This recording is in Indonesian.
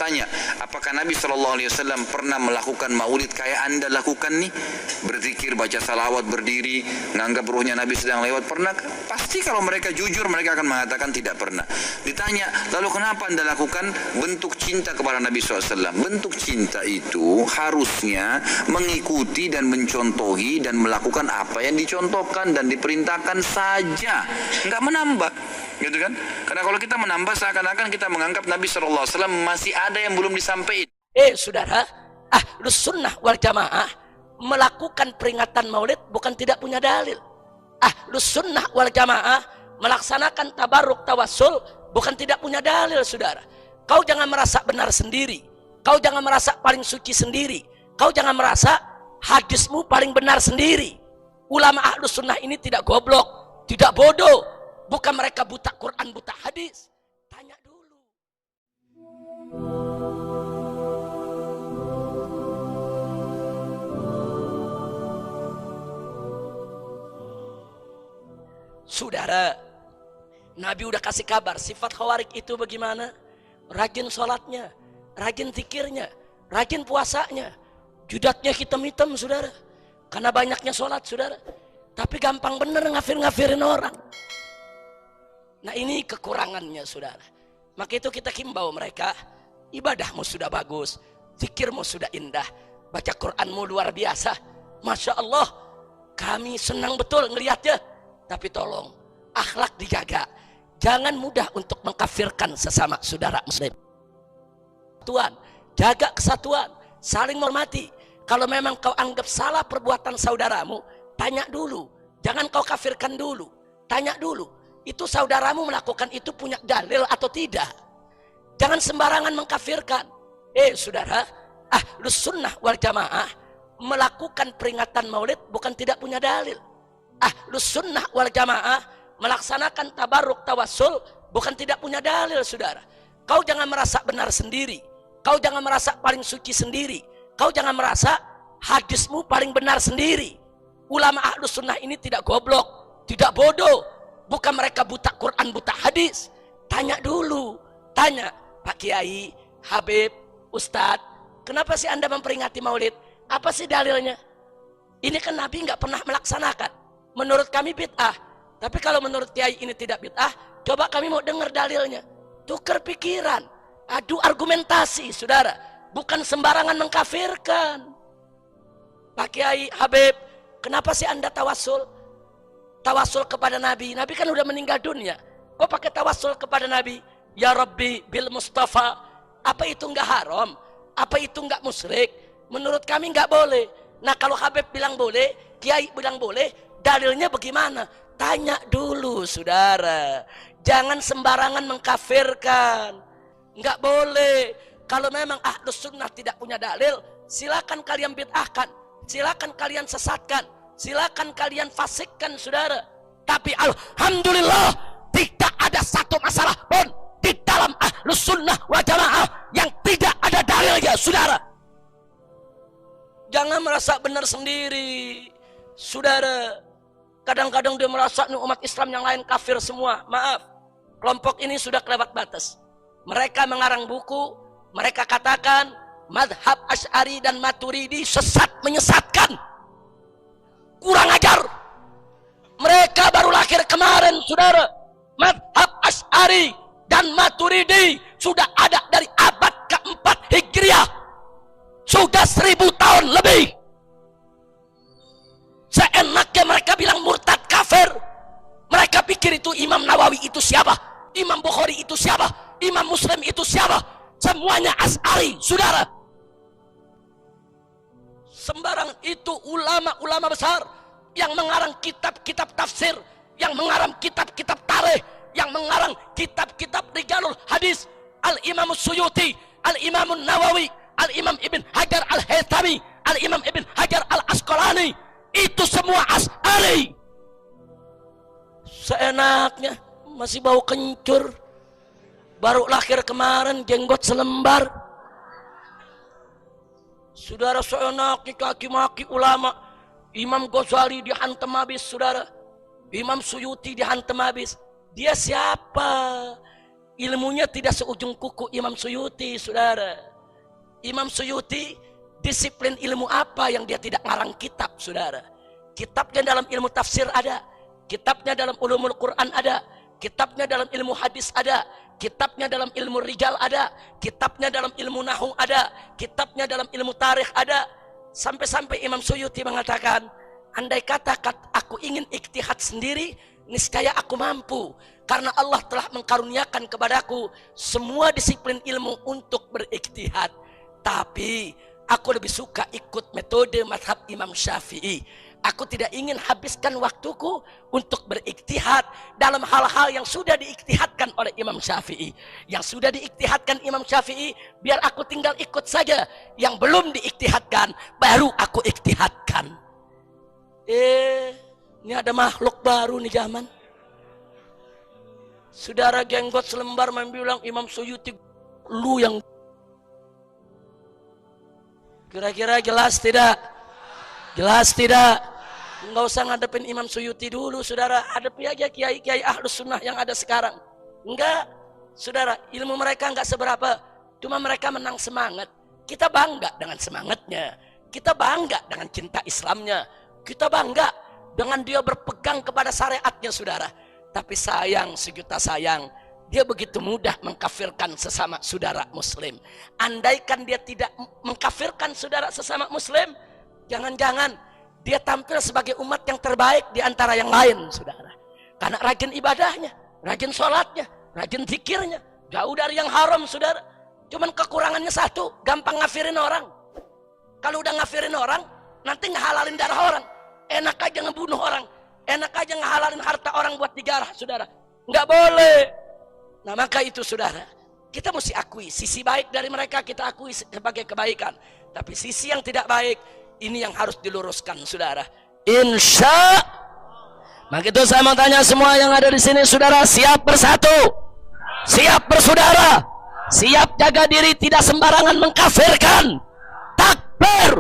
tanya, apakah Nabi SAW pernah melakukan maulid kayak Anda lakukan nih? Berzikir, baca salawat, berdiri, nganggap ruhnya Nabi sedang lewat, pernah? Pasti kalau mereka jujur, mereka akan mengatakan tidak pernah. Ditanya, lalu kenapa Anda lakukan? Bentuk cinta kepada Nabi SAW. Bentuk cinta itu harusnya mengikuti dan mencontohi dan melakukan apa yang dicontohkan dan diperintahkan saja, nggak menambah. Gitu kan? Karena kalau kita menambah seakan-akan kita menganggap Nabi SAW masih ada yang belum disampaikan. Saudara, Ahlus Sunnah wal Jamaah melakukan peringatan maulid bukan tidak punya dalil. Ahlus Sunnah wal Jamaah melaksanakan tabarruk tawassul bukan tidak punya dalil, saudara. Kau jangan merasa benar sendiri. Kau jangan merasa paling suci sendiri. Kau jangan merasa hadismu paling benar sendiri. Ulama Ahlus Sunnah ini tidak goblok, tidak bodoh. Bukan mereka buta Quran, buta hadis. Tanya dulu. Saudara, Nabi udah kasih kabar sifat khawarij itu bagaimana? Rajin sholatnya, rajin zikirnya, rajin puasanya, judatnya hitam-hitam, saudara, karena banyaknya sholat, saudara. Tapi gampang bener ngafir-ngafirin orang. Nah, ini kekurangannya, saudara. Maka itu kita himbau mereka, ibadahmu sudah bagus, zikirmu sudah indah, baca Quranmu luar biasa, Masya Allah, kami senang betul ngelihatnya. Tapi tolong, akhlak dijaga. Jangan mudah untuk mengkafirkan sesama saudara muslim. Tuhan, jaga kesatuan, saling menghormati. Kalau memang kau anggap salah perbuatan saudaramu, tanya dulu. Jangan kau kafirkan dulu. Tanya dulu. Itu saudaramu melakukan itu punya dalil atau tidak. Jangan sembarangan mengkafirkan. Saudara, Ahlus Sunnah wal Jamaah melakukan peringatan maulid bukan tidak punya dalil. Ahlus Sunnah wal Jamaah melaksanakan tabarruk tawassul bukan tidak punya dalil, saudara. Kau jangan merasa benar sendiri. Kau jangan merasa paling suci sendiri. Kau jangan merasa hadismu paling benar sendiri. Ulama Ahlus Sunnah ini tidak goblok, tidak bodoh. Bukan mereka buta Quran, buta hadis. Tanya dulu. Tanya, Pak Kiai, Habib, Ustadz, kenapa sih Anda memperingati maulid? Apa sih dalilnya? Ini kan Nabi nggak pernah melaksanakan. Menurut kami bid'ah. Tapi kalau menurut Kiai ini tidak bid'ah, coba kami mau dengar dalilnya. Tukar pikiran, adu argumentasi, saudara. Bukan sembarangan mengkafirkan. Pak Kiai, Habib, kenapa sih Anda tawasul? Tawasul kepada Nabi. Nabi kan udah meninggal dunia. Kok pakai tawasul kepada Nabi? Ya Rabbi bil Mustafa. Apa itu enggak haram? Apa itu enggak musyrik? Menurut kami enggak boleh. Nah, kalau Habib bilang boleh, Kiai bilang boleh, dalilnya bagaimana? Tanya dulu, saudara. Jangan sembarangan mengkafirkan. Enggak boleh. Kalau memang Ahlus Sunnah tidak punya dalil, silakan kalian bid'ahkan. Silakan kalian sesatkan. Silakan kalian fasikkan, saudara. Tapi alhamdulillah tidak ada satu masalah pun di dalam Ahlus Sunnah wal Jamaah yang tidak ada dalilnya, saudara. Jangan merasa benar sendiri, saudara. Kadang-kadang dia merasa umat Islam yang lain kafir semua. Maaf, kelompok ini sudah kelewat batas. Mereka mengarang buku, mereka katakan madhab Asy'ari dan Maturidi sesat menyesatkan. Kurang ajar. Mereka baru lahir kemarin, saudara. Madhab Asy'ari dan Maturidi sudah ada dari abad keempat Hijriah. Sudah 1000 tahun lebih. Seenaknya mereka bilang murtad kafir. Mereka pikir itu Imam Nawawi itu siapa? Imam Bukhari itu siapa? Imam Muslim itu siapa? Semuanya Asy'ari, saudara. Sembarang itu ulama-ulama besar yang mengarang kitab-kitab tafsir, yang mengarang kitab-kitab tarikh, yang mengarang kitab-kitab rijalul hadis. Al-Imam Suyuti, Al-Imam Nawawi, Al-Imam Ibn Hajar Al-Haythami, Al-Imam Ibn Hajar Al-Asqalani, itu semua Asy'ari. Seenaknya, masih bau kencur, baru lahir kemarin, jenggot selembar. Saudara, seenaknya kaki-maki ulama. Imam Ghazali dihantam habis, saudara. Imam Suyuti dihantam habis. Dia siapa? ilmunya tidak seujung kuku Imam Suyuti, saudara. Imam Suyuti disiplin ilmu apa yang dia tidak ngarang kitab, saudara. Kitabnya dalam ilmu tafsir ada, kitabnya dalam ulumul Quran ada, kitabnya dalam ilmu hadis ada, kitabnya dalam ilmu rijal ada, kitabnya dalam ilmu nahwu ada, kitabnya dalam ilmu tarikh ada. Sampai-sampai Imam Suyuti mengatakan, andai kata aku ingin ijtihad sendiri, niscaya aku mampu, karena Allah telah mengkaruniakan kepadaku semua disiplin ilmu untuk berijtihad. Tapi aku lebih suka ikut metode mazhab Imam Syafi'i. Aku tidak ingin habiskan waktuku untuk berijtihad dalam hal-hal yang sudah diijtihadkan oleh Imam Syafi'i. Yang sudah diijtihadkan Imam Syafi'i, biar aku tinggal ikut saja. Yang belum diijtihadkan, baru aku ijtihadkan. Ini ada makhluk baru nih zaman. Saudara jenggot selembar bilang Imam Suyuti, lu yang... Kira-kira jelas tidak? Jelas tidak? Enggak usah ngadepin Imam Suyuti dulu, saudara. Hadapi aja kiai-kiai ahlus sunnah yang ada sekarang. Enggak, saudara, ilmu mereka enggak seberapa. Cuma mereka menang semangat. Kita bangga dengan semangatnya. Kita bangga dengan cinta Islamnya. Kita bangga dengan dia berpegang kepada syariatnya, saudara. Tapi sayang, sejuta sayang, dia begitu mudah mengkafirkan sesama saudara muslim. Andaikan dia tidak mengkafirkan saudara sesama muslim, jangan-jangan dia tampil sebagai umat yang terbaik di antara yang lain, saudara. Karena rajin ibadahnya, rajin sholatnya, rajin zikirnya, jauh dari yang haram, saudara. Cuman kekurangannya satu, gampang ngafirin orang. Kalau udah ngafirin orang, nanti ngehalalin darah orang. Enak aja ngebunuh orang, enak aja ngehalalin harta orang buat digarah, saudara. Nggak boleh. Nah maka itu, saudara, kita mesti akui sisi baik dari mereka, kita akui sebagai kebaikan. Tapi sisi yang tidak baik, ini yang harus diluruskan, saudara. Insya. Maka itu saya mau tanya semua yang ada di sini, saudara, siap bersatu, siap bersaudara, siap jaga diri, tidak sembarangan mengkafirkan. Takbir.